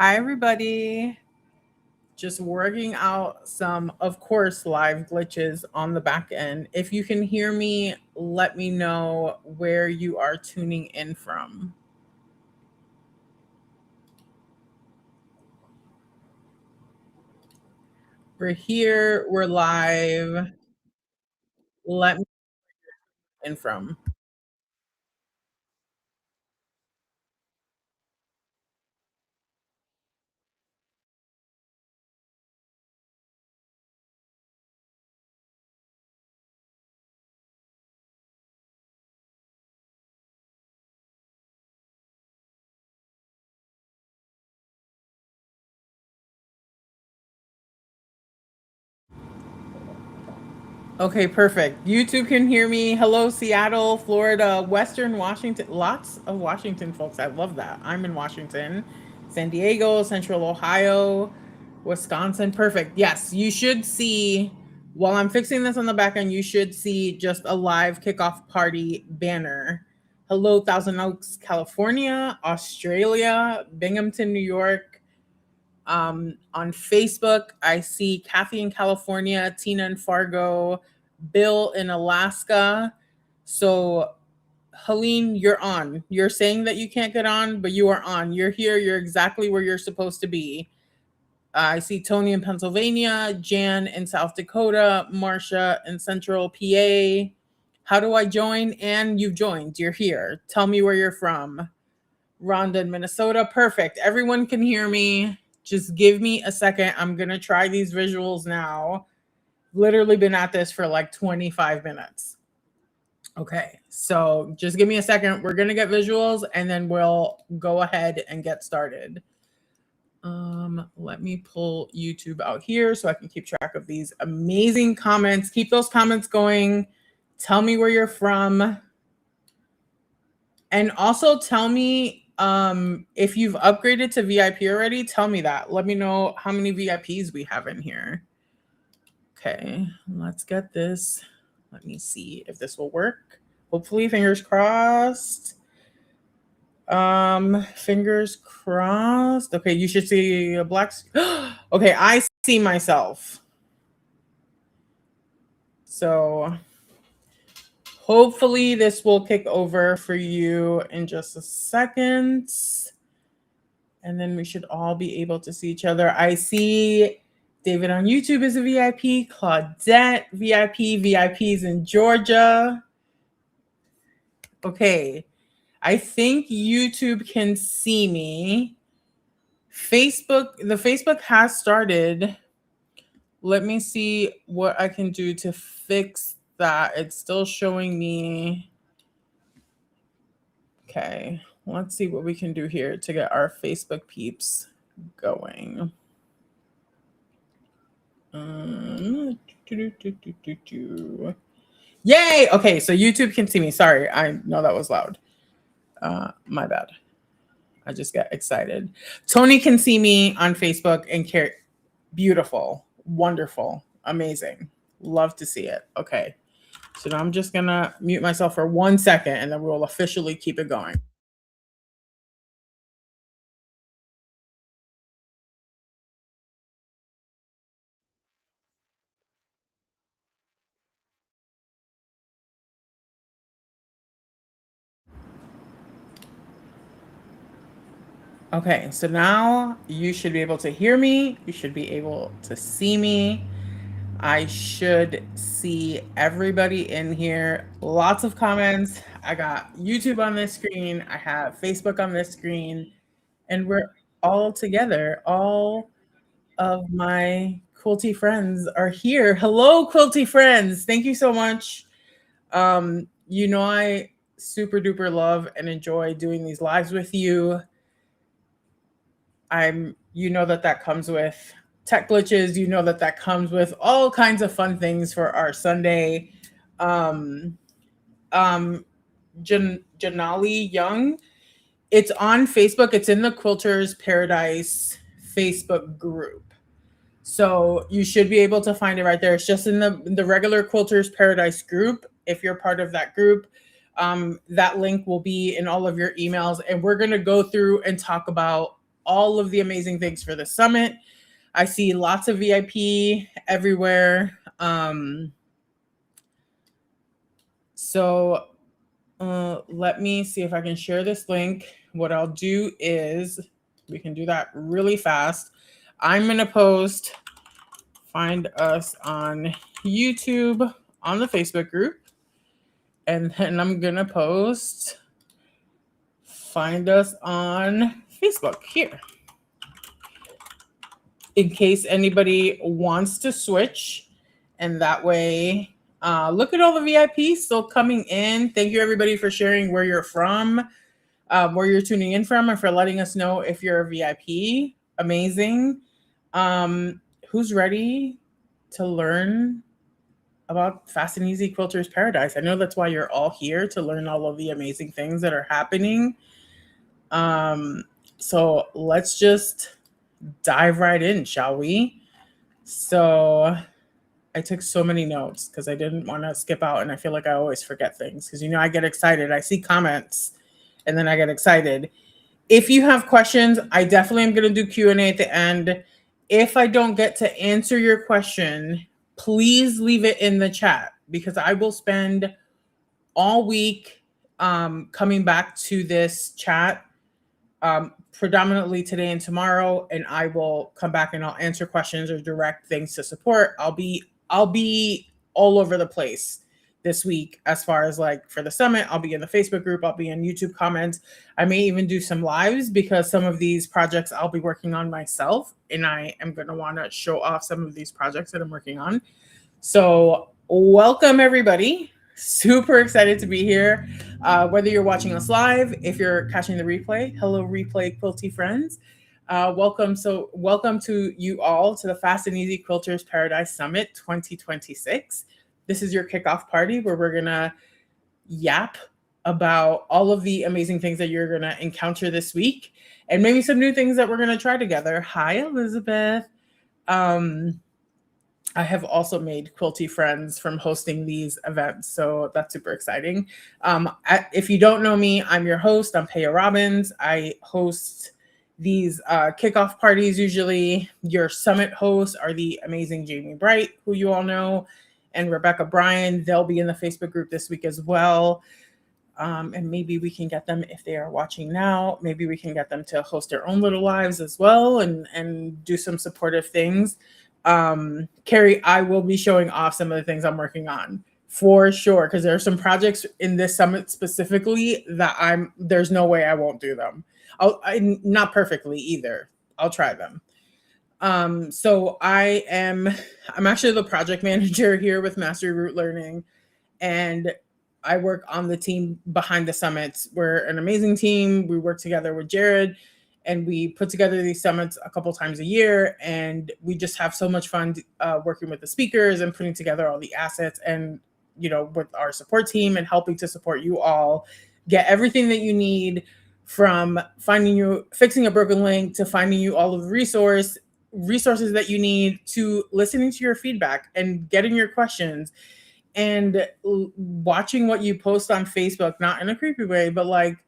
Hi, everybody. Just working out some, of course, live glitches on the back end. If you can hear me, let me know where you are tuning in from. We're here, we're live. Let me in from. Okay, perfect. YouTube can hear me. Hello, Seattle, Florida, Western Washington. Lots of Washington folks. I love that. I'm in Washington, San Diego, Central Ohio, Wisconsin. Perfect. Yes, you should see, while I'm fixing this on the back end, you should see just a live kickoff party banner. Hello, Thousand Oaks, California, Australia, Binghamton, New York, on Facebook, I see Kathy in California, Tina in Fargo, Bill in Alaska. So, Helene, you're on. You're saying that you can't get on, but you are on. You're here. You're exactly where you're supposed to be. I see Tony in Pennsylvania, Jan in South Dakota, Marcia in Central PA. How do I join? And you've joined. You're here. Tell me where you're from. Rhonda in Minnesota. Perfect. Everyone can hear me. Just give me a second. I'm going to try these visuals now. Literally been at this for like 25 minutes. Okay. So just give me a second. We're going to get visuals and then we'll go ahead and get started. Let me pull YouTube out here so I can keep track of these amazing comments. Keep those comments going. Tell me where you're from. And also tell me if you've upgraded to VIP already, tell me that. Let me know how many VIPs we have in here. Okay, let's get this. Let me see if this will work. Hopefully, fingers crossed. Fingers crossed. Okay, you should see a black. Okay, I see myself. So hopefully this will kick over for you in just a second. And then we should all be able to see each other. I see David on YouTube is a VIP, Claudette, VIP, VIPs in Georgia. Okay. I think YouTube can see me. The Facebook has started. Let me see what I can do to fix that. It's still showing me. Okay. Let's see what we can do here to get our Facebook peeps going. Yay! Okay, so YouTube can see me. Sorry, I know that was loud. My bad. I just got excited. Tony can see me on Facebook and care. Beautiful, wonderful, amazing. Love to see it. Okay, so now I'm just gonna mute myself for 1 second, and then we'll officially keep it going. Okay, so now you should be able to hear me. You should be able to see me. I should see everybody in here. Lots of comments. I got YouTube on this screen. I have Facebook on this screen. And we're all together. All of my quilty friends are here. Hello, quilty friends. Thank you so much. I super duper love and enjoy doing these lives with you. That comes with tech glitches. That comes with all kinds of fun things for our Sunday. Um, Janali Young. It's on Facebook. It's in the Quilters Paradise Facebook group. So you should be able to find it right there. It's just in the regular Quilters Paradise group. If you're part of that group, that link will be in all of your emails. And we're going to go through and talk about all of the amazing things for the summit. I see lots of VIP everywhere. So let me see if I can share this link. What I'll do is we can do that really fast. I'm going to post find us on YouTube on the Facebook group. And then I'm going to post find us on Facebook here. In case anybody wants to switch. And that way, look at all the VIPs still coming in. Thank you, everybody, for sharing where you're from, where you're tuning in from, and for letting us know if you're a VIP. Amazing. Who's ready to learn about Fast and Easy Quilters Paradise? I know that's why you're all here, to learn all of the amazing things that are happening. So let's just dive right in, shall we? So I took so many notes because I didn't want to skip out, and I feel like I always forget things because, you know, I get excited. I see comments and then I get excited. If you have questions, I definitely am going to do Q&A at the end. If I don't get to answer your question, please leave it in the chat because I will spend all week coming back to this chat, predominantly today and tomorrow, and I will come back and I'll answer questions or direct things to support. I'll be all over the place this week as far as like for the summit. I'll be in the Facebook group. I'll be in YouTube comments. I may even do some lives because some of these projects I'll be working on myself, and I am going to want to show off some of these projects that I'm working on. So welcome, everybody. Super excited to be here. Whether you're watching us live, if you're catching the replay, hello, replay quilty friends. Welcome to you all to the Fast and Easy Quilters Paradise Summit 2026. This is your kickoff party where we're going to yap about all of the amazing things that you're going to encounter this week and maybe some new things that we're going to try together. Hi, Elizabeth. I have also made quilty friends from hosting these events, so that's super exciting. If you don't know me, I'm your host. I'm Peya Robbins. I host these kickoff parties usually. Your summit hosts are the amazing Jamie Bright, who you all know, and Rebecca Bryan. They'll be in the Facebook group this week as well. And maybe we can get them, if they are watching now, maybe we can get them to host their own little lives as well and do some supportive things. Carrie, I will be showing off some of the things I'm working on for sure, because there are some projects in this summit specifically that there's no way I won't do them. Not perfectly either. I'll try them. So I'm actually the project manager here with Mastery Root Learning, and I work on the team behind the summits. We're an amazing team. We work together with Jared, and we put together these summits a couple times a year, and we just have so much fun working with the speakers and putting together all the assets, and, you know, with our support team and helping to support you all get everything that you need, from fixing a broken link to finding you all of the resources that you need, to listening to your feedback and getting your questions and watching what you post on Facebook, not in a creepy way, but like,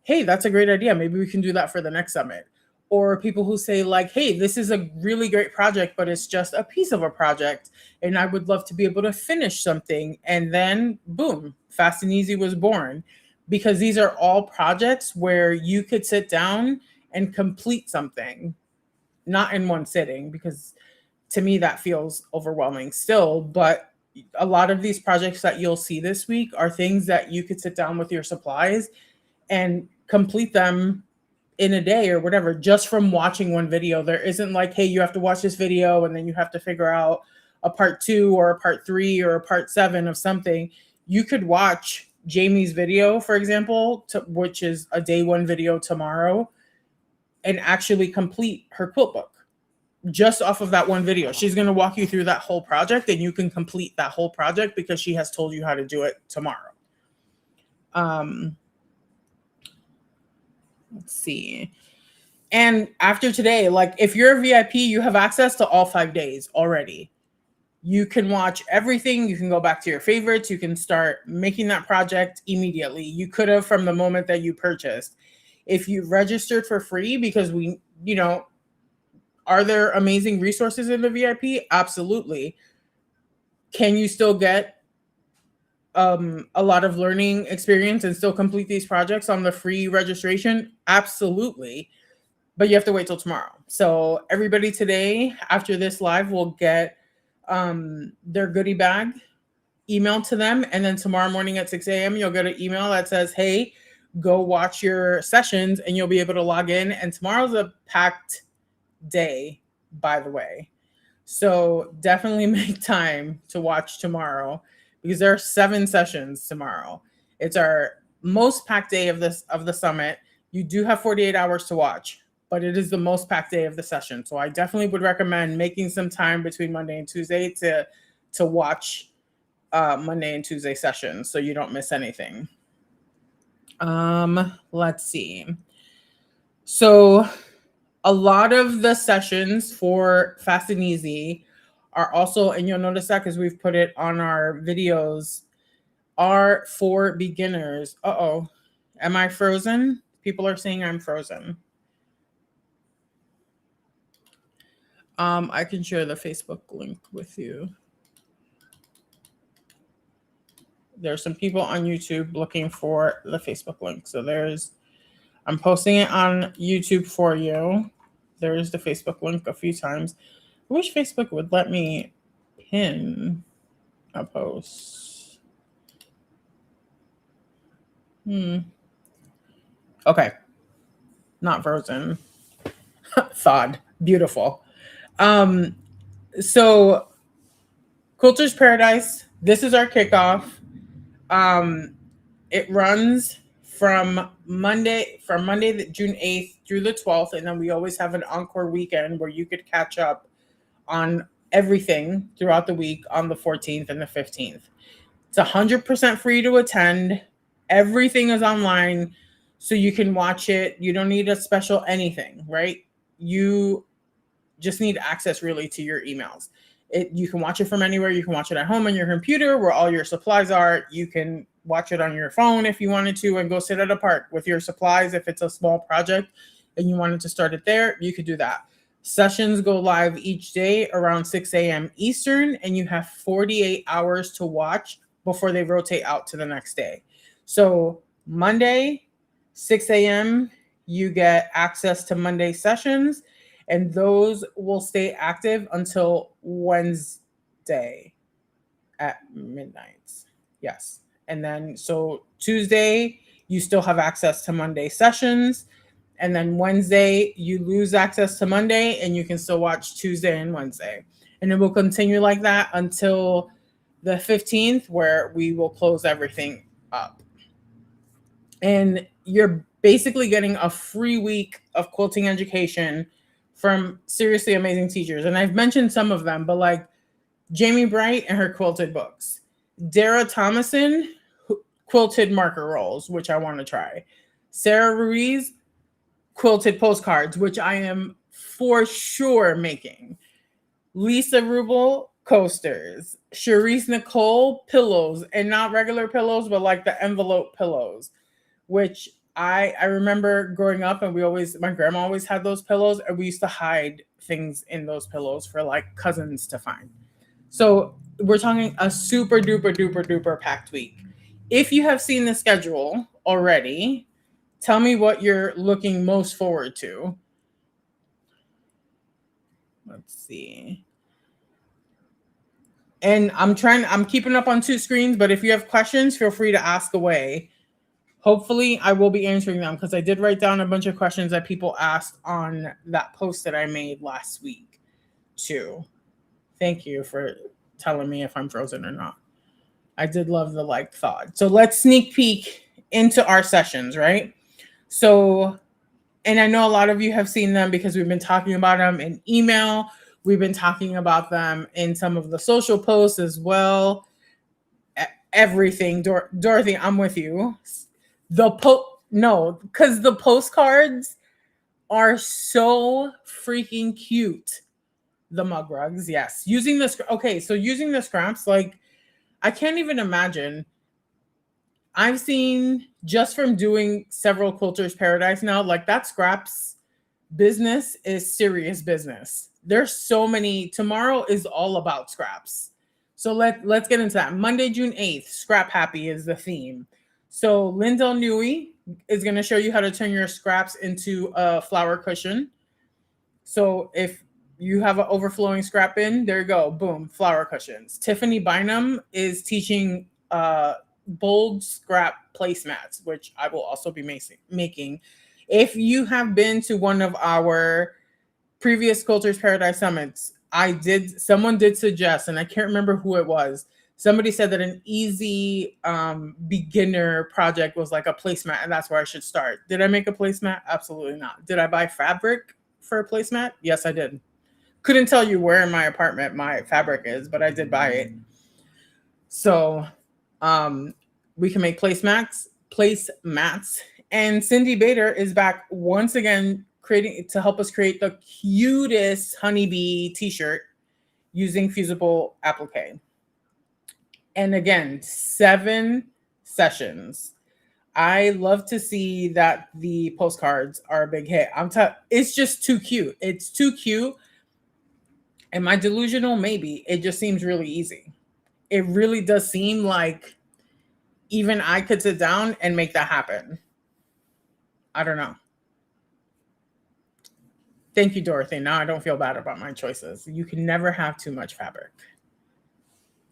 hey, that's a great idea. Maybe we can do that for the next summit. Or people who say like, hey, this is a really great project, but it's just a piece of a project, and I would love to be able to finish something. And then boom, Fast and Easy was born, because these are all projects where you could sit down and complete something, not in one sitting, because to me that feels overwhelming still. But a lot of these projects that you'll see this week are things that you could sit down with your supplies and complete them in a day or whatever, just from watching one video. There isn't like, hey, you have to watch this video and then you have to figure out a part 2 or a part 3 or a part 7 of something. You could watch Jamie's video, for example, which is a day 1 video tomorrow, and actually complete her quilt book just off of that one video. She's going to walk you through that whole project, and you can complete that whole project because she has told you how to do it tomorrow. Let's see. And after today, like if you're a VIP, you have access to all 5 days already. You can watch everything. You can go back to your favorites. You can start making that project immediately. You could have from the moment that you purchased. If you registered for free, because are there amazing resources in the VIP? Absolutely. Can you still get a lot of learning experience and still complete these projects on the free registration? Absolutely. But you have to wait till tomorrow. So everybody today, after this live, will get their goodie bag emailed to them. And then tomorrow morning at 6 a.m., you'll get an email that says, hey, go watch your sessions, and you'll be able to log in. And tomorrow's a packed day, by the way. So definitely make time to watch tomorrow, because there are 7 sessions tomorrow. It's our most packed day of the summit. You do have 48 hours to watch, but it is the most packed day of the session. So I definitely would recommend making some time between Monday and Tuesday to watch Monday and Tuesday sessions so you don't miss anything. Let's see. So a lot of the sessions for Fast and Easy are also, and you'll notice that because we've put it on our videos, are for beginners. Uh-oh. Am I frozen? People are saying I'm frozen. I can share the Facebook link with you. There's some people on YouTube looking for the Facebook link. So I'm posting it on YouTube for you. There's the Facebook link a few times. I wish Facebook would let me pin a post. Okay. Not frozen. Thawed. Beautiful. So Quilters Paradise, this is our kickoff. It runs from Monday June 8th through the 12th, and then we always have an encore weekend where you could catch up on everything throughout the week on the 14th and the 15th. It's 100% free to attend. Everything is online, so you can watch it. You don't need a special anything, right? You just need access really to your emails. You can watch it from anywhere. You can watch it at home on your computer where all your supplies are. You can watch it on your phone if you wanted to, and go sit at a park with your supplies. If it's a small project and you wanted to start it there, you could do that. Sessions go live each day around 6 a.m. Eastern, and you have 48 hours to watch before they rotate out to the next day. So Monday, 6 a.m., you get access to Monday sessions, and those will stay active until Wednesday at midnight. Yes. And then, so Tuesday, you still have access to Monday sessions. And then Wednesday, you lose access to Monday, and you can still watch Tuesday and Wednesday. And it will continue like that until the 15th, where we will close everything up. And you're basically getting a free week of quilting education from seriously amazing teachers. And I've mentioned some of them, but like Jamie Bright and her quilted books, Dara Thomason, quilted marker rolls, which I want to try, Sarah Ruiz, quilted postcards, which I am for sure making, Lisa Rubel, coasters, Cherise Nicole, pillows, and not regular pillows, but like the envelope pillows, which I remember growing up, and my grandma always had those pillows, and we used to hide things in those pillows for like cousins to find. So we're talking a super duper duper duper packed week. If you have seen the schedule already, tell me what you're looking most forward to. Let's see. And I'm keeping up on 2 screens, but if you have questions, feel free to ask away. Hopefully I will be answering them, because I did write down a bunch of questions that people asked on that post that I made last week too. Thank you for telling me if I'm frozen or not. I did love the like thought. So let's sneak peek into our sessions, right? So, and I know a lot of you have seen them because we've been talking about them in email. We've been talking about them in some of the social posts as well. Everything. Dorothy, I'm with you. Because the postcards are so freaking cute. The mug rugs, yes. Using the scraps, like I can't even imagine I've seen just from doing several Quilters Paradise now, like that scraps business is serious business. There's so many. Tomorrow is all about scraps. So let's get into that. Monday, June 8th, Scrap Happy is the theme. So Lindell Newey is going to show you how to turn your scraps into a flower cushion. So if you have an overflowing scrap bin, there you go. Boom, flower cushions. Tiffany Bynum is teaching bold scrap placemats, which I will also be making. If you have been to one of our previous Quilters Paradise Summits, someone did suggest, and I can't remember who it was. Somebody said that an easy beginner project was like a placemat, and that's where I should start. Did I make a placemat? Absolutely not. Did I buy fabric for a placemat? Yes, I did. Couldn't tell you where in my apartment my fabric is, but I did buy it. So we can make placemats. And Cindy Bader is back once again creating to help us create the cutest honeybee t-shirt using fusible applique. And again, 7 sessions. I love to see that the postcards are a big hit. It's just too cute. It's too cute. Am I delusional? Maybe. It just seems really easy. It really does seem like even I could sit down and make that happen. I don't know. Thank you, Dorothy. Now I don't feel bad about my choices. You can never have too much fabric.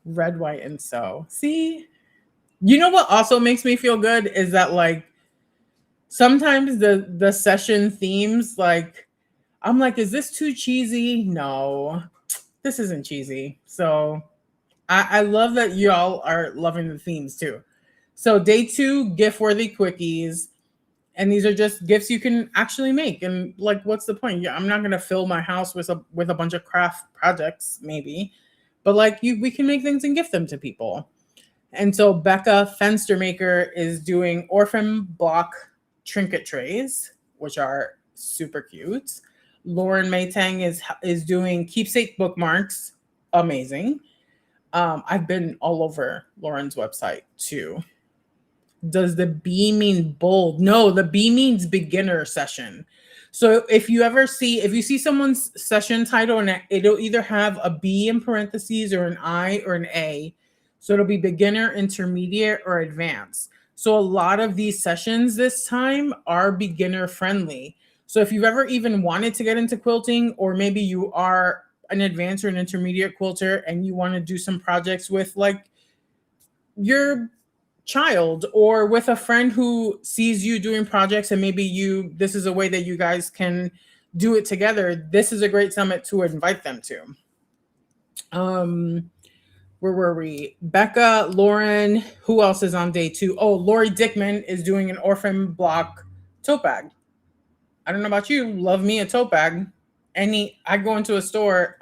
Red, white, and sew. See? You know what also makes me feel good is that like sometimes the session themes, like I'm like, is this too cheesy? No, this isn't cheesy. So I love that y'all are loving the themes too. So day 2, gift worthy quickies. And these are just gifts you can actually make. And like, what's the point? Yeah, I'm not gonna fill my house with a bunch of craft projects, maybe, but like we can make things and gift them to people. And so Becca Fenstermaker is doing orphan block trinket trays, which are super cute. Lauren Maytang is doing keepsake bookmarks, amazing. I've been all over Lauren's website too. Does the B mean bold? No, the B means beginner session. So if you see someone's session title and it'll either have a B in parentheses or an I or an A. So it'll be beginner, intermediate, or advanced. So a lot of these sessions this time are beginner friendly. So if you've ever even wanted to get into quilting, or maybe you are an advanced or an intermediate quilter and you want to do some projects with like your child or with a friend who sees you doing projects and maybe this is a way that you guys can do it together, this is a great summit to invite them to. Where were we? Becca, Lauren, who else is on day 2? Oh, Lori Dickman is doing an orphan block tote bag. I don't know about you, love me a tote bag. I go into a store,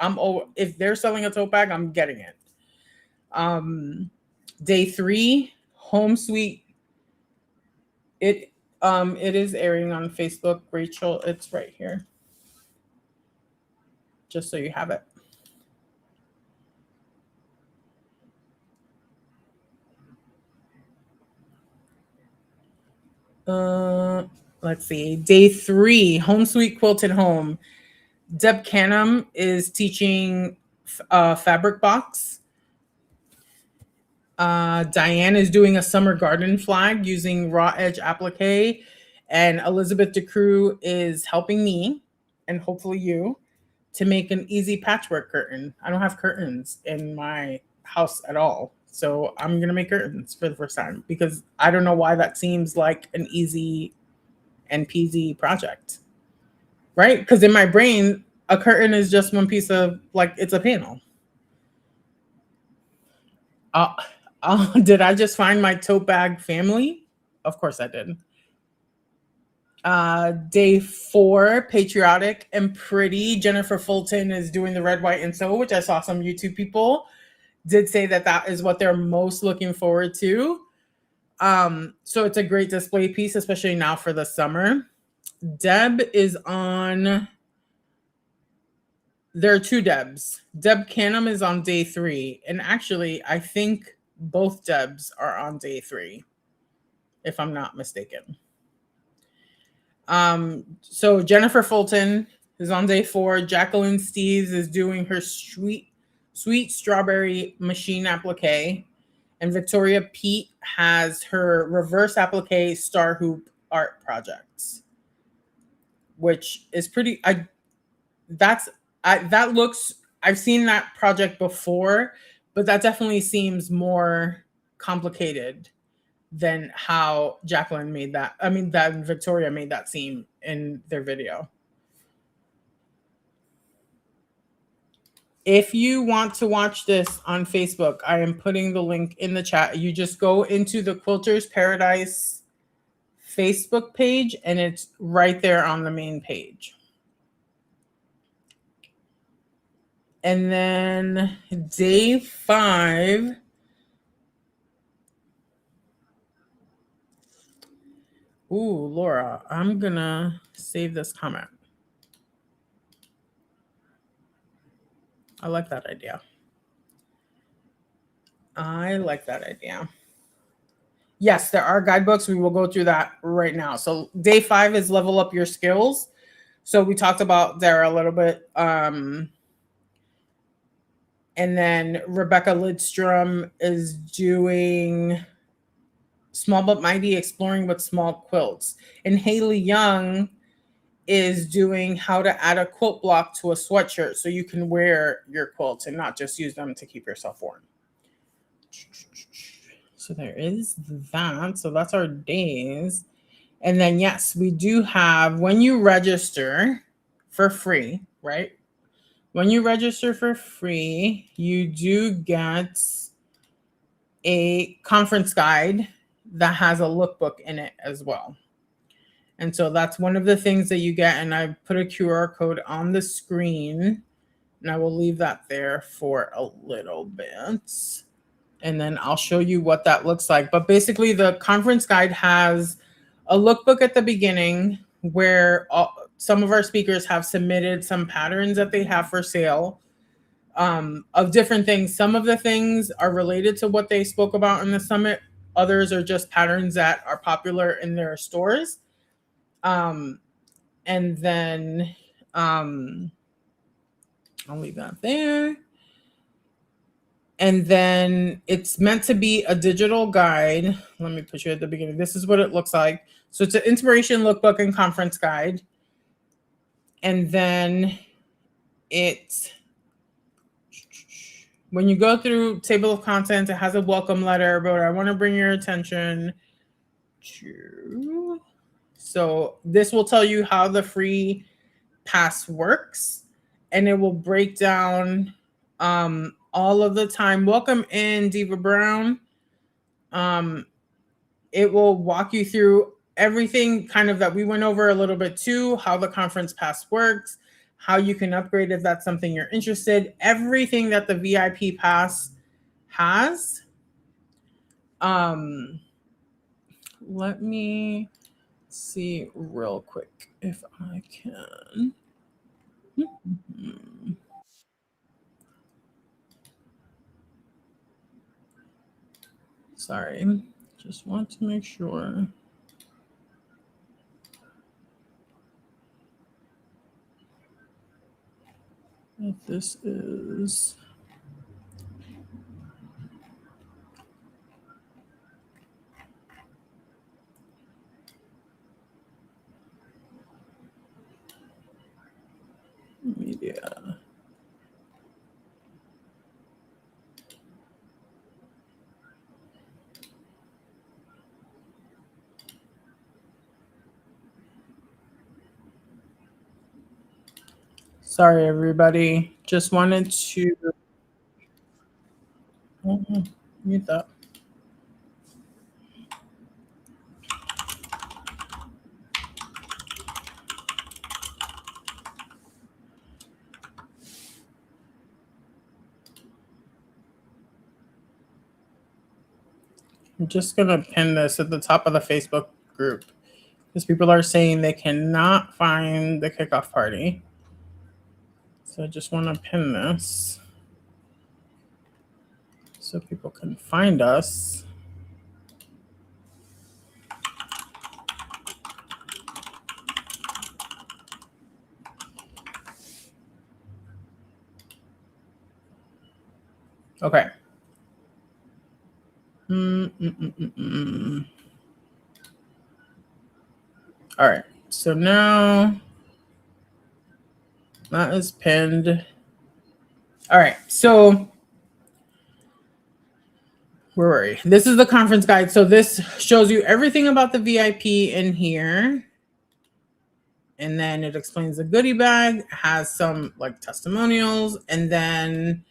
if they're selling a tote bag, I'm getting it. Day 3, Home Sweet. It is airing on Facebook, Rachel. It's right here. Just so you have it. Let's see. Day 3, Home Sweet Quilted Home. Deb Canham is teaching fabric box. Diane is doing a summer garden flag using raw edge applique, and Elizabeth DeCrew is helping me and hopefully you to make an easy patchwork curtain. I don't have curtains in my house at all, so I'm gonna make curtains for the first time because I don't know why that seems like an easy and peasy project, right? Because in my brain, a curtain is just one piece of like it's a panel. Did I just find my tote bag family? Of course I did. Day 4, Patriotic and Pretty. Jennifer Fulton is doing the red, white, and so, which I saw some YouTube people did say that is what they're most looking forward to. So it's a great display piece, especially now for the summer. Deb is on. There are 2 Debs. Deb Canham is on day 3, and actually, I think both Debs are on day 3. if I'm not mistaken. So Jennifer Fulton is on day 4. Jacqueline Steves is doing her sweet strawberry machine applique, and Victoria Pete has her reverse applique star hoop art projects, which is pretty. That looks. I've seen that project before, but that definitely seems more complicated than how Jacqueline made that. I mean, that Victoria made that seem in their video. If you want to watch this on Facebook, I am putting the link in the chat. You just go into the Quilters Paradise Facebook page, and it's right there on the main page. And then day 5. Ooh, Laura, I'm gonna save this comment. I like that idea. Yes, there are guidebooks. We will go through that right now. So day 5 is level up your skills. So we talked about there a little bit. And then Rebecca Lidstrom is doing Small But Mighty, Exploring with Small Quilts. And Haley Young is doing how to add a quilt block to a sweatshirt so you can wear your quilts and not just use them to keep yourself warm. So there is that. So that's our days. And then, yes, we do have, when you register for free, right? When you register for free, you do get a conference guide that has a lookbook in it as well. And so that's one of the things that you get. And I put a QR code on the screen, and I will leave that there for a little bit. And then I'll show you what that looks like. But basically, the conference guide has a lookbook at the beginning where some of our speakers have submitted some patterns that they have for sale of different things. Some of the things are related to what they spoke about in the summit. Others are just patterns that are popular in their stores. And then I'll leave that there. And then it's meant to be a digital guide. Let me put you at the beginning. This is what it looks like. So it's an inspiration lookbook and conference guide. And then it's, when you go through table of contents, it has a welcome letter, but I want to bring your attention to. So this will tell you how the free pass works, and it will break down all of the time. Welcome in, Diva Brown. It will walk you through everything kind of that we went over a little bit too, how the conference pass works, how you can upgrade if that's something you're interested, everything that the VIP pass has. Let me see real quick if I can. Sorry, just want to make sure. If this is. Media. Sorry, everybody. Just wanted to mute that. I'm just going to pin this at the top of the Facebook group because people are saying they cannot find the kickoff party. So I just want to pin this so people can find us. Okay. All right. So now that is pinned. All right. So where were we? This is the conference guide. So this shows you everything about the VIP in here. And then it explains the goodie bag, has some like testimonials, and then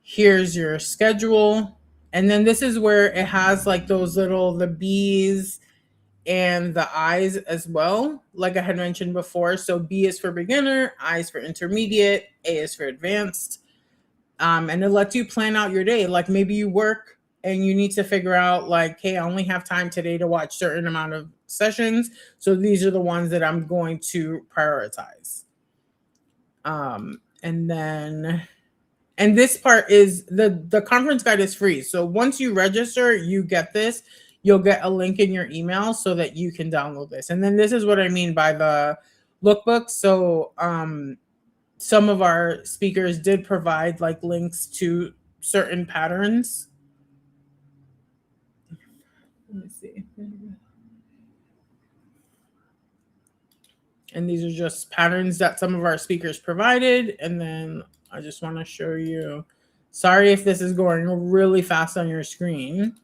here's your schedule. And then this is where it has like those little the B's and the I's as well, like I had mentioned before. So B is for beginner, I is for intermediate, A is for advanced. And it lets you plan out your day. Like maybe you work and you need to figure out like, hey, I only have time today to watch certain amount of sessions. So these are the ones that I'm going to prioritize. And then and this part is the conference guide is free. So once you register, you get this. You'll get a link in your email so that you can download this. And then this is what I mean by the lookbook. So some of our speakers did provide like links to certain patterns. Let me see. And these are just patterns that some of our speakers provided. And then I just want to show you. Sorry if this is going really fast on your screen.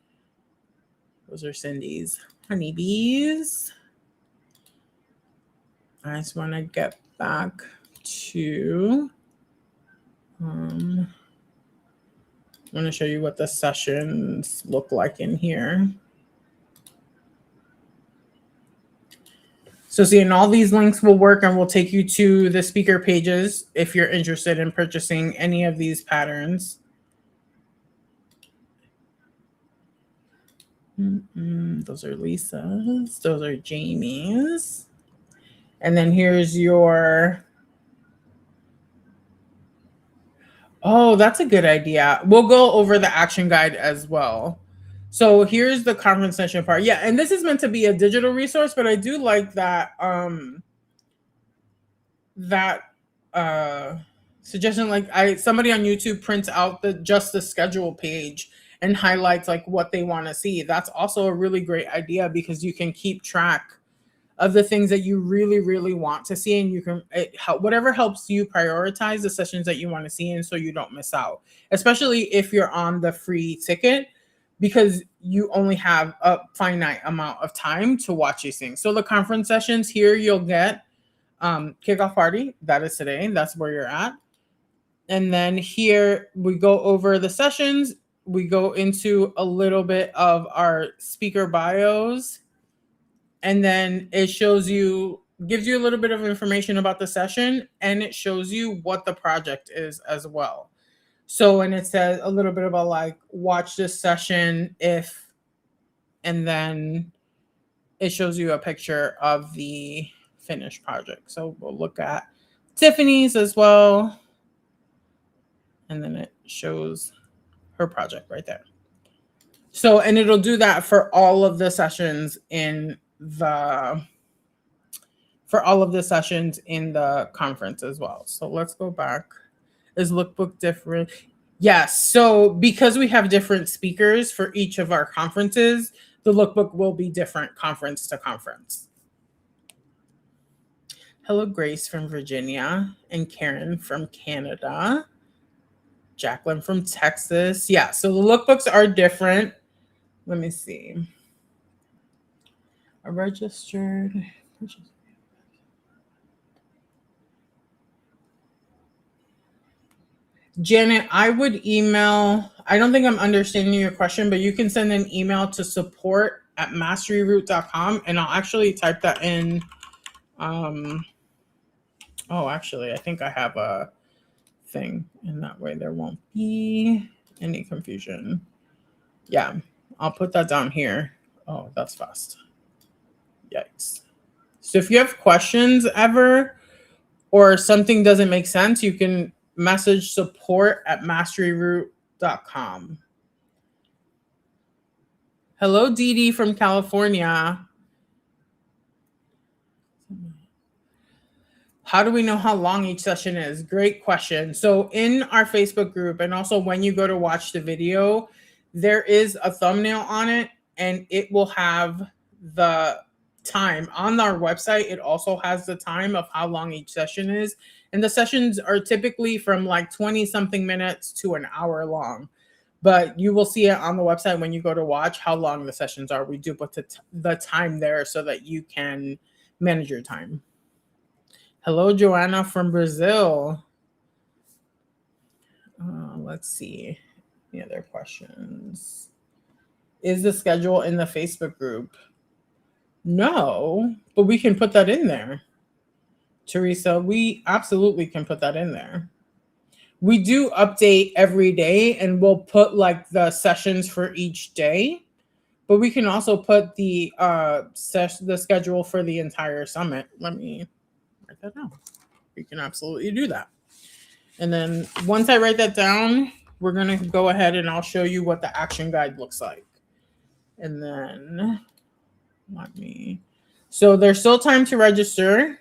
Those are Cindy's honeybees. I just want to get back to I'm going to show you what the sessions look like in here. So seeing all these links will work and will take you to the speaker pages if you're interested in purchasing any of these patterns. Those are Lisa's. Those are Jamie's. And then here's your... Oh, that's a good idea. We'll go over the action guide as well. So here's the conference session part. Yeah, and this is meant to be a digital resource, but I do like that suggestion. Like somebody on YouTube prints out the schedule page and highlights like what they want to see. That's also a really great idea because you can keep track of the things that you really, really want to see, and you can whatever helps you prioritize the sessions that you want to see, and so you don't miss out. Especially if you're on the free ticket, because you only have a finite amount of time to watch these things. So the conference sessions here, you'll get kickoff party. That is today. That's where you're at. And then here we go over the sessions. We go into a little bit of our speaker bios. And then it shows you, gives you a little bit of information about the session, and it shows you what the project is as well. So, and it says a little bit about like, watch this session if, and then it shows you a picture of the finished project. So we'll look at Tiffany's as well. And then it shows her project right there. So, and it'll do that for all of the sessions in the conference as well. So let's go back. Is lookbook different? Yes. So because we have different speakers for each of our conferences, the lookbook will be different conference to conference. Hello, Grace from Virginia, and Karen from Canada. Jacqueline from Texas. Yeah, so the lookbooks are different. Let me see. A registered. Janet, I would email. I don't think I'm understanding your question, but you can send an email to support@masteryroot.com, and I'll actually type that in. Oh, actually, I think I have a thing, and that way there won't be any confusion. Yeah, I'll put that down here. Oh, that's fast. Yikes. So if you have questions ever or something doesn't make sense, you can message support@masteryroot.com. Hello, Dee Dee from California. How do we know how long each session is? Great question. So in our Facebook group, and also when you go to watch the video, there is a thumbnail on it, and it will have the time. On our website, it also has the time of how long each session is. And the sessions are typically from like 20 something minutes to an hour long. But you will see it on the website when you go to watch how long the sessions are. We do put the time there so that you can manage your time. Hello, Joanna from Brazil. Let's see. Any other questions? Is the schedule in the Facebook group? No, but we can put that in there. Teresa, we absolutely can put that in there. We do update every day, and we'll put like the sessions for each day, but we can also put the schedule for the entire summit. Let me write that down. We can absolutely do that. And then once I write that down, we're going to go ahead and I'll show you what the action guide looks like. And then so there's still time to register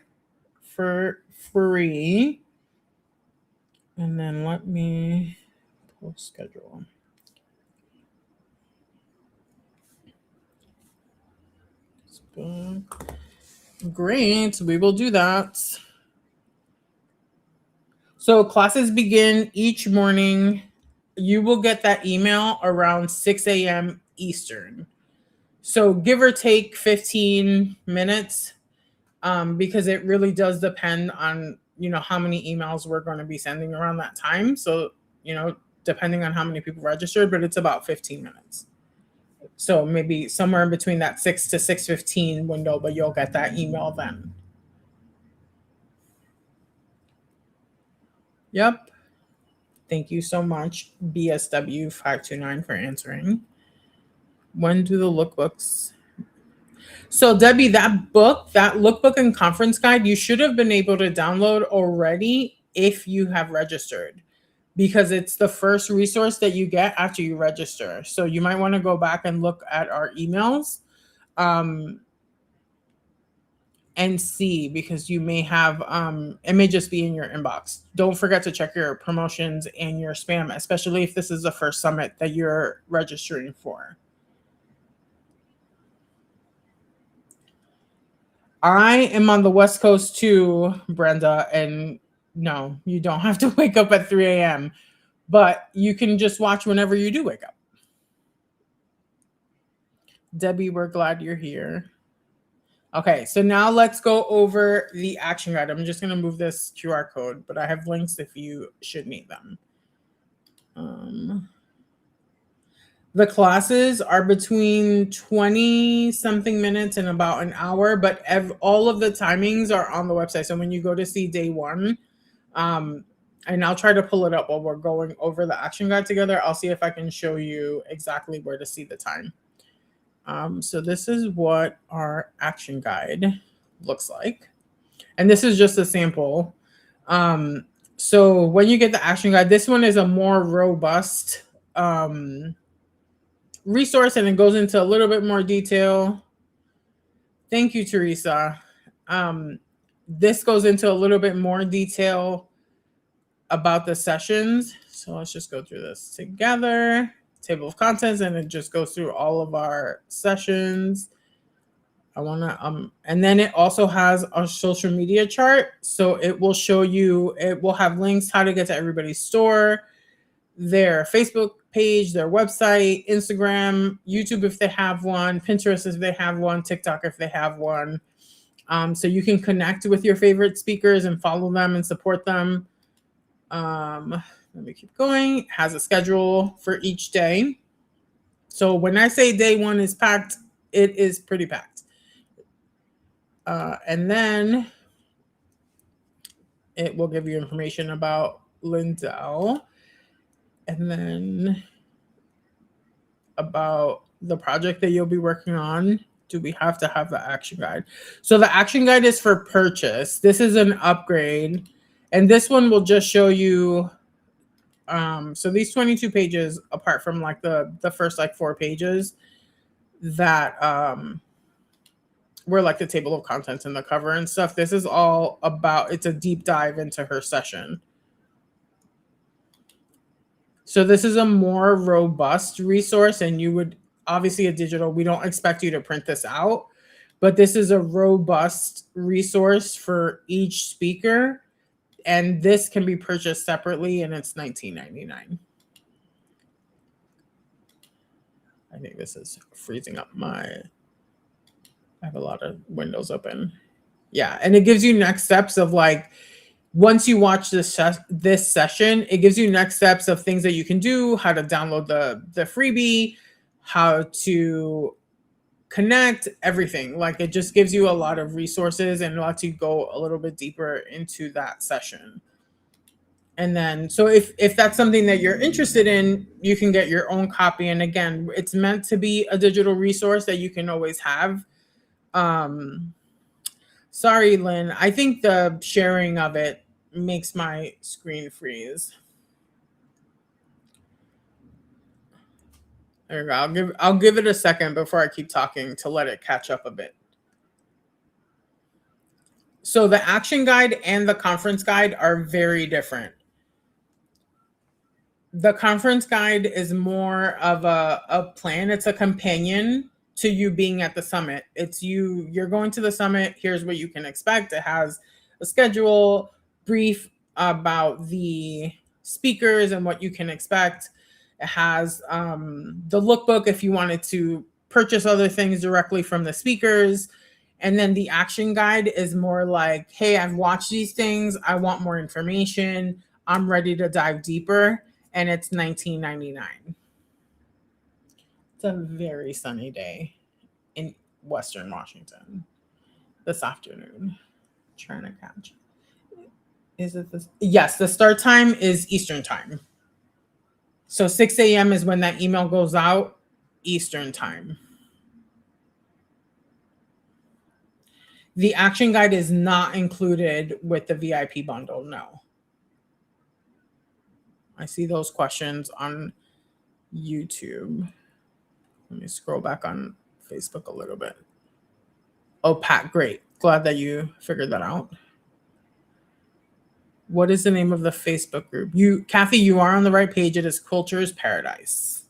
for free. And then let me pull schedule. Great, we will do that. So classes begin each morning. You will get that email around 6 a.m. Eastern. So give or take 15 minutes, because it really does depend on, how many emails we're going to be sending around that time. So, depending on how many people registered, but it's about 15 minutes. So maybe somewhere in between that 6 to 6:15 window, but you'll get that email then. Yep. Thank you so much, BSW529, for answering. When do the lookbooks? So Debbie, that lookbook and conference guide, you should have been able to download already if you have registered, because it's the first resource that you get after you register. So you might want to go back and look at our emails and see, because you may have, it may just be in your inbox. Don't forget to check your promotions and your spam, especially if this is the first summit that you're registering for. I am on the West Coast too, Brenda, and no, you don't have to wake up at 3 a.m., but you can just watch whenever you do wake up. Debbie, we're glad you're here. Okay, so now let's go over the action guide. I'm just going to move this QR code, but I have links if you should need them. The classes are between 20 something minutes and about an hour, but all of the timings are on the website. So when you go to see day one, and I'll try to pull it up while we're going over the action guide together. I'll see if I can show you exactly where to see the time. So this is what our action guide looks like. And this is just a sample. So when you get the action guide, this one is a more robust resource, and it goes into a little bit more detail. Thank you, Teresa. This goes into a little bit more detail about the sessions. So let's just go through this together. Table of contents, and it just goes through all of our sessions. And then it also has a social media chart. So it will show you, it will have links how to get to everybody's store, their Facebook page, their website, Instagram, YouTube if they have one, Pinterest if they have one, TikTok if they have one. So you can connect with your favorite speakers and follow them and support them. Let me keep going. It has a schedule for each day. So when I say day one is packed, it is pretty packed. And then it will give you information about Lindell, and then about the project that you'll be working on. Do we have to have the action guide? So the action guide is for purchase. This is an upgrade, and this one will just show you. So these 22 pages, apart from like the first like 4 pages that we're like the table of contents and the cover and stuff. This is all about, it's a deep dive into her session. So this is a more robust resource, and you would obviously a digital, we don't expect you to print this out, but this is a robust resource for each speaker, and this can be purchased separately, and it's $19.99. I think this is freezing up I have a lot of windows open. Yeah, and it gives you next steps of like, once you watch this session, it gives you next steps of things that you can do, how to download the freebie, how to connect, everything. Like, it just gives you a lot of resources and lets you go a little bit deeper into that session. And then, so if that's something that you're interested in, you can get your own copy. And again, it's meant to be a digital resource that you can always have. Sorry, Lynn. I think the sharing of it makes my screen freeze. There we go. I'll give it a second before I keep talking to let it catch up a bit. So the action guide and the conference guide are very different. The conference guide is more of a plan. It's a companion to you being at the summit. It's you're going to the summit. Here's what you can expect. It has a schedule, brief about the speakers and what you can expect. It has the lookbook if you wanted to purchase other things directly from the speakers. And then the action guide is more like, hey, I've watched these things. I want more information. I'm ready to dive deeper. And it's $19.99. It's a very sunny day in Western Washington this afternoon. Trying to catch. Is it this? Yes, the start time is Eastern time. So 6 a.m. is when that email goes out, Eastern time. The action guide is not included with the VIP bundle, no. I see those questions on YouTube. Let me scroll back on Facebook a little bit. Oh, Pat, great. Glad that you figured that out. What is the name of the Facebook group? Kathy, you are on the right page. It is Quilters Paradise.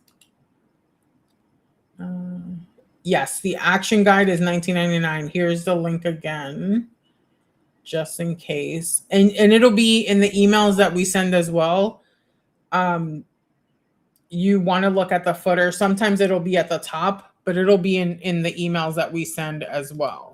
Yes, the action guide is $19.99. Here's the link again, just in case. And it'll be in the emails that we send as well. You want to look at the footer. Sometimes it'll be at the top, but it'll be in the emails that we send as well.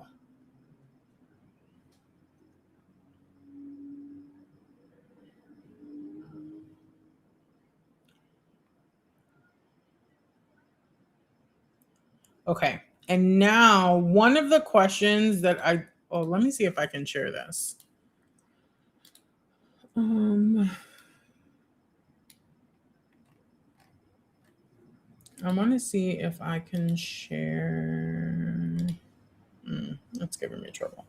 Okay. And now one of the questions that let me see if I can share this. I want to see if I can share. That's giving me trouble.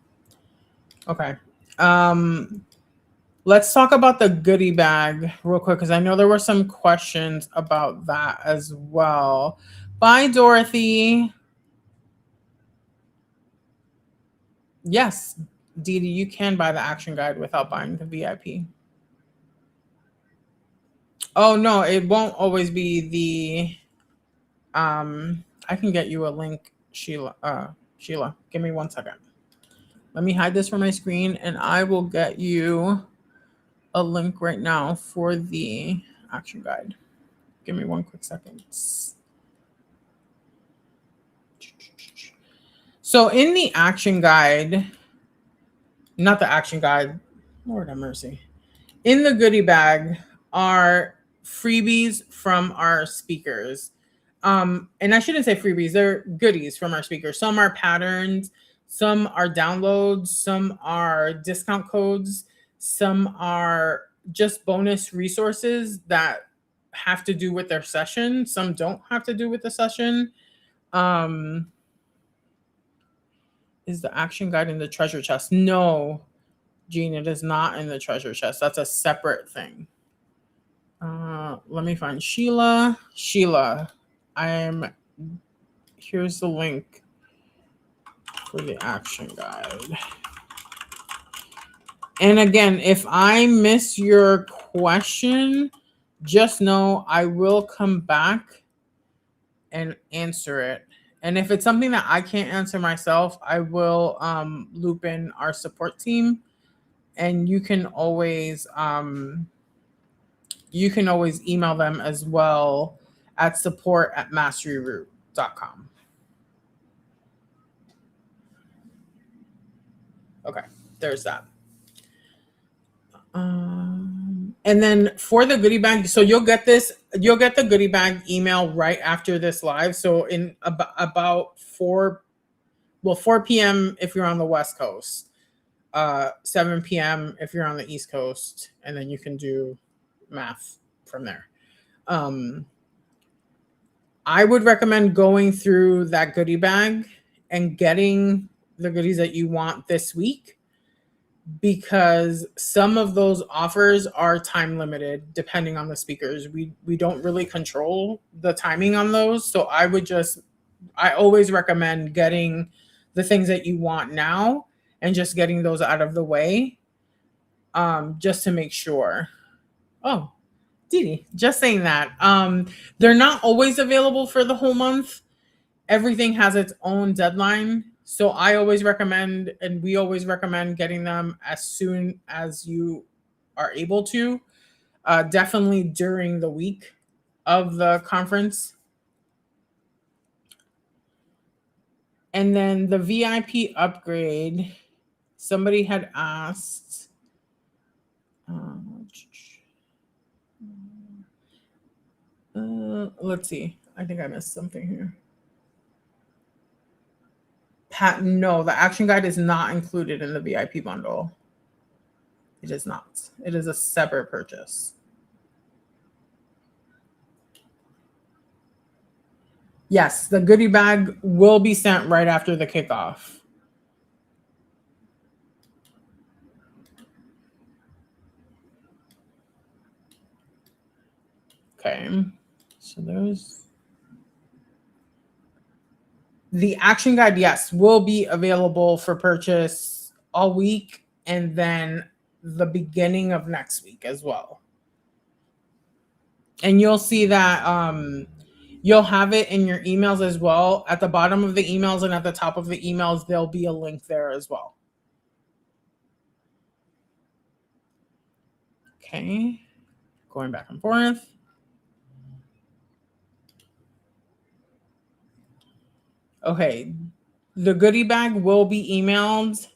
Okay. Let's talk about the goodie bag real quick, because I know there were some questions about that as well. Bye, Dorothy. Yes, Dee Dee, you can buy the action guide without buying the VIP. Oh, no, it won't always be the... I can get you a link, Sheila. Sheila, give me 1 second. Let me hide this from my screen, and I will get you a link right now for the action guide. Give me 1 quick second. So in the action guide, not the action guide, Lord have mercy. In the goodie bag are freebies from our speakers. And I shouldn't say freebies, they're goodies from our speakers. Some are patterns, some are downloads, some are discount codes, some are just bonus resources that have to do with their session. Some don't have to do with the session. Is the action guide in the treasure chest? No, Jean, it is not in the treasure chest. That's a separate thing. Let me find Sheila. Sheila, here's the link. for the action guide. And again, if I miss your question, just know I will come back and answer it. And if it's something that I can't answer myself, I will loop in our support team. And you can always email them as well at support@masteryroot.com. Okay, there's that. And then for the goodie bag, so you'll get the goodie bag email right after this live. So in about 4 p.m. if you're on the West Coast, 7 p.m. if you're on the East Coast, and then you can do math from there. I would recommend going through that goodie bag and getting the goodies that you want this week, because some of those offers are time limited depending on the speakers. We don't really control the timing on those. So I always recommend getting the things that you want now and just getting those out of the way, just to make sure. Oh, Didi, just saying that. They're not always available for the whole month. Everything has its own deadline. So I always recommend, and we always recommend, getting them as soon as you are able to, definitely during the week of the conference. And then the VIP upgrade, somebody had asked, let's see. I think I missed something here. Pat, no, the action guide is not included in the VIP bundle. It is not. It is a separate purchase. Yes, the goodie bag will be sent right after the kickoff. Okay, so there's the action guide. Yes, will be available for purchase all week, and then the beginning of next week as well. And you'll see that you'll have it in your emails as well. At the bottom of the emails and at the top of the emails, there'll be a link there as well. Okay, going back and forth. Okay, the goodie bag will be emailed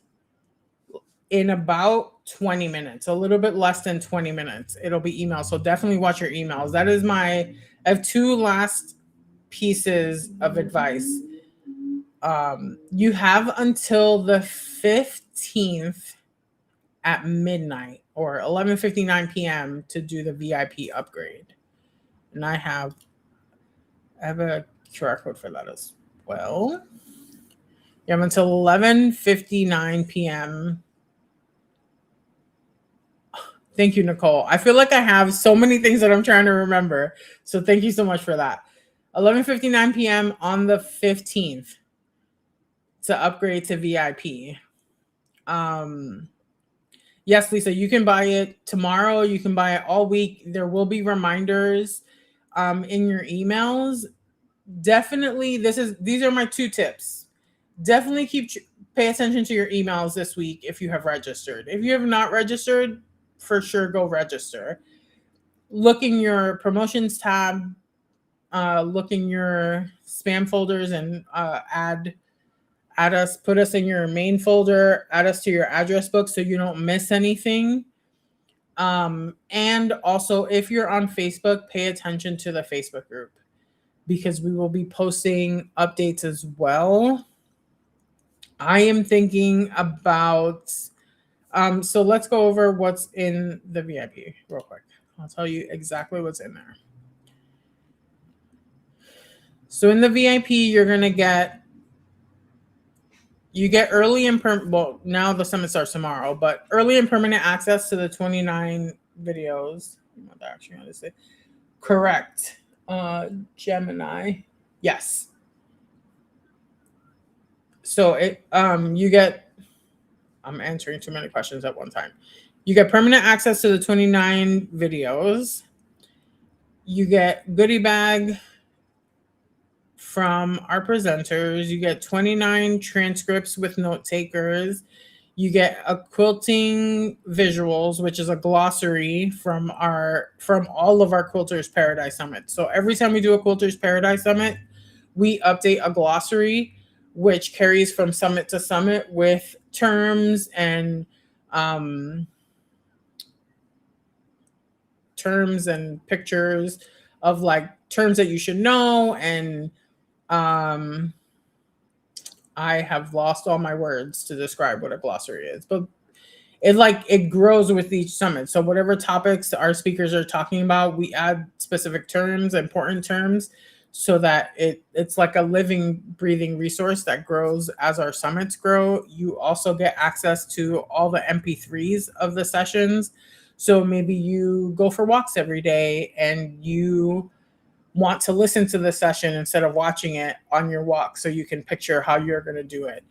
in about 20 minutes, a little bit less than 20 minutes. It'll be emailed. So definitely watch your emails. I have 2 last pieces of advice. You have until the 15th at midnight or 11:59 p.m. to do the VIP upgrade. And I have a QR code for that as well. You have until 11:59 p.m. Thank you, Nicole. I feel like I have so many things that I'm trying to remember. So thank you so much for that. 11:59 p.m. on the 15th to upgrade to VIP. Yes, Lisa, you can buy it tomorrow. You can buy it all week. There will be reminders in your emails. Definitely, these are my 2 tips. Definitely pay attention to your emails this week if you have registered. If you have not registered, for sure go register. Look in your promotions tab, look in your spam folders, and add us, put us in your main folder, add us to your address book so you don't miss anything. And also, if you're on Facebook, pay attention to the Facebook group, because we will be posting updates as well. I am thinking about, so let's go over what's in the VIP real quick. I'll tell you exactly what's in there. So in the VIP, you get early and well, now the summit starts tomorrow, but early and permanent access to the 29 videos. What the actually going to say? Correct. Gemini. Yes. So you get, I'm answering too many questions at one time. You get permanent access to the 29 videos. You get goodie bag from our presenters. You get 29 transcripts with note takers. You get a quilting visuals, which is a glossary from all of our Quilters Paradise Summit. So every time we do a Quilters Paradise Summit, we update a glossary which carries from summit to summit with terms and um, pictures of like terms that you should know. And um, I have lost all my words to describe what a glossary is, but it grows with each summit. So whatever topics our speakers are talking about, we add specific terms, important terms, so that it's like a living, breathing resource that grows as our summits grow. You also get access to all the MP3s of the sessions. So maybe you go for walks every day and you want to listen to the session instead of watching it on your walk, so you can picture how you're going to do it.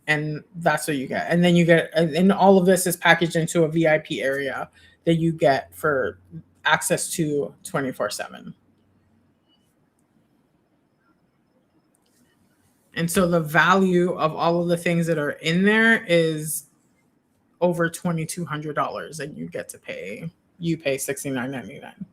And that's what you get. And then you get, and all of this is packaged into a VIP area that you get for access to 24/7. And so the value of all of the things that are in there is over $2,200, and you pay $69.99.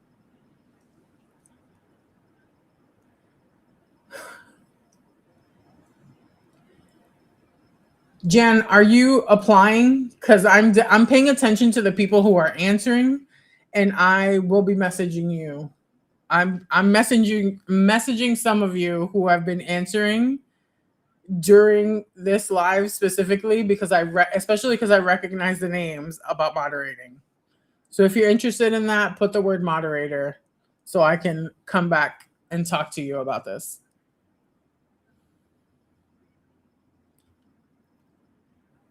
Jan, are you applying? Because I'm paying attention to the people who are answering, and I will be messaging you. I'm messaging some of you who have been answering during this live specifically, because especially because I recognize the names about moderating. So if you're interested in that, put the word moderator so I can come back and talk to you about this.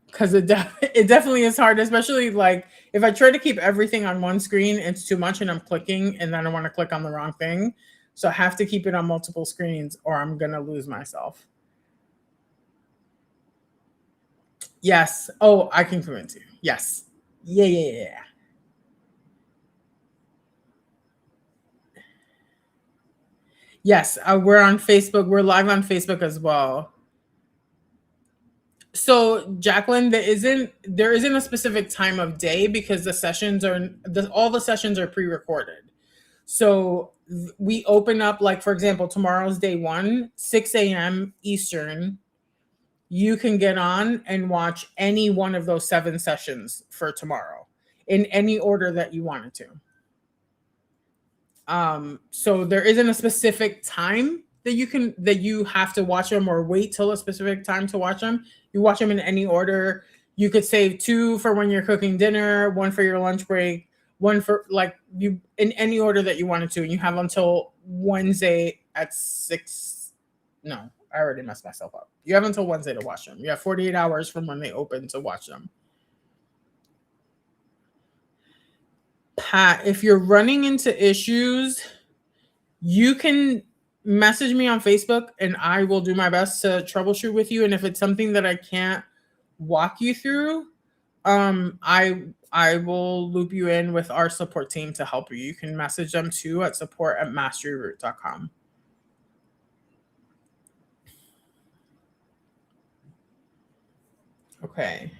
Because it definitely is hard, especially like if I try to keep everything on one screen, it's too much and I'm clicking and then I want to click on the wrong thing. So I have to keep it on multiple screens or I'm going to lose myself. Yes. Oh, I can convince you. Yes. Yeah. Yes, we're on Facebook. We're live on Facebook as well. So, Jacqueline, there isn't a specific time of day because all the sessions are pre-recorded. So we open up, like, for example, tomorrow's day 1, 6 a.m. Eastern. You can get on and watch any one of those 7 sessions for tomorrow in any order that you wanted to. So there isn't a specific time that you have to watch them or wait till a specific time to watch them. You watch them in any order. You could save 2 for when you're cooking dinner, 1 for your lunch break, 1 for you in any order that you wanted to. And you have until Wednesday at 6. No, I already messed myself up. You have until Wednesday to watch them. You have 48 hours from when they open to watch them. Pat, if you're running into issues, you can message me on Facebook and I will do my best to troubleshoot with you. And if it's something that I can't walk you through, I will loop you in with our support team to help you. You can message them too at support@masteryroot.com. Okay.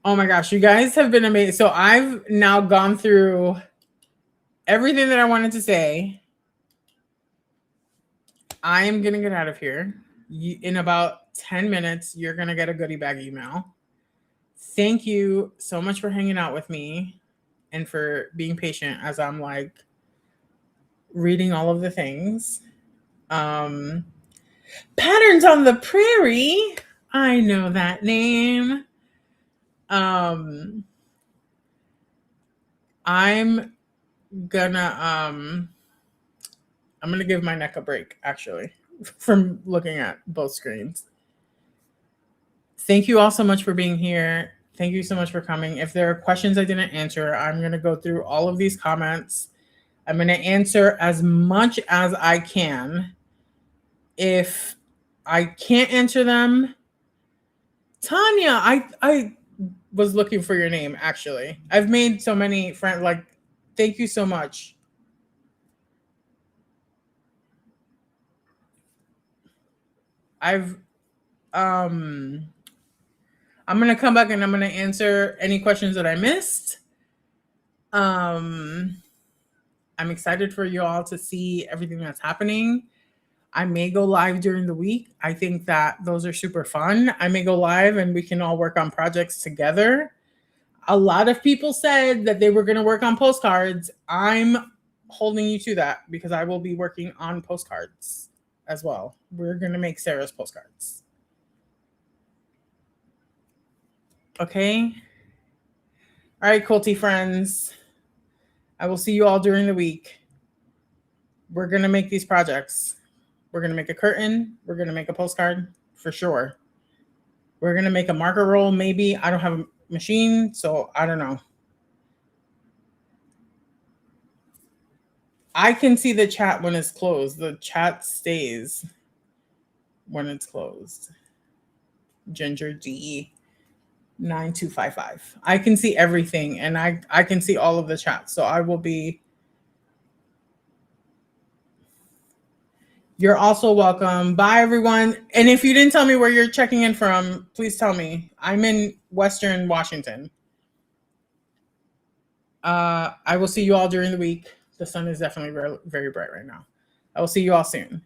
Oh my gosh, you guys have been amazing. So I've now gone through everything that I wanted to say. I am going to get out of here. In about 10 minutes, you're going to get a goodie bag email. Thank you so much for hanging out with me and for being patient as I'm like reading all of the things. Patterns on the Prairie. I know that name. I'm gonna give my neck a break actually from looking at both screens. Thank you all so much for being here. Thank you so much for coming. If there are questions I didn't answer, I'm going to go through all of these comments. I'm going to answer as much as I can. If I can't answer them, Tanya, I was looking for your name actually. I've made so many friends. Like, thank you so much. I've I'm gonna come back and I'm gonna answer any questions that I missed. Um, I'm excited for you all to see everything that's happening. I may go live during the week. I think that those are super fun. I may go live and we can all work on projects together. A lot of people said that they were going to work on postcards. I'm holding you to that because I will be working on postcards as well. We're going to make Sarah's postcards. Okay. All right, Quilty friends. I will see you all during the week. We're going to make these projects. We're going to make a curtain. We're going to make a postcard for sure. We're going to make a marker roll. Maybe. I don't have a machine, so I don't know. I can see the chat when it's closed. The chat stays when it's closed. Ginger D 9255. I can see everything and I can see all of the chats. So I will be. You're also welcome. Bye, everyone. And if you didn't tell me where you're checking in from, please tell me. I'm in Western Washington. I will see you all during the week. The sun is definitely very, very bright right now. I will see you all soon.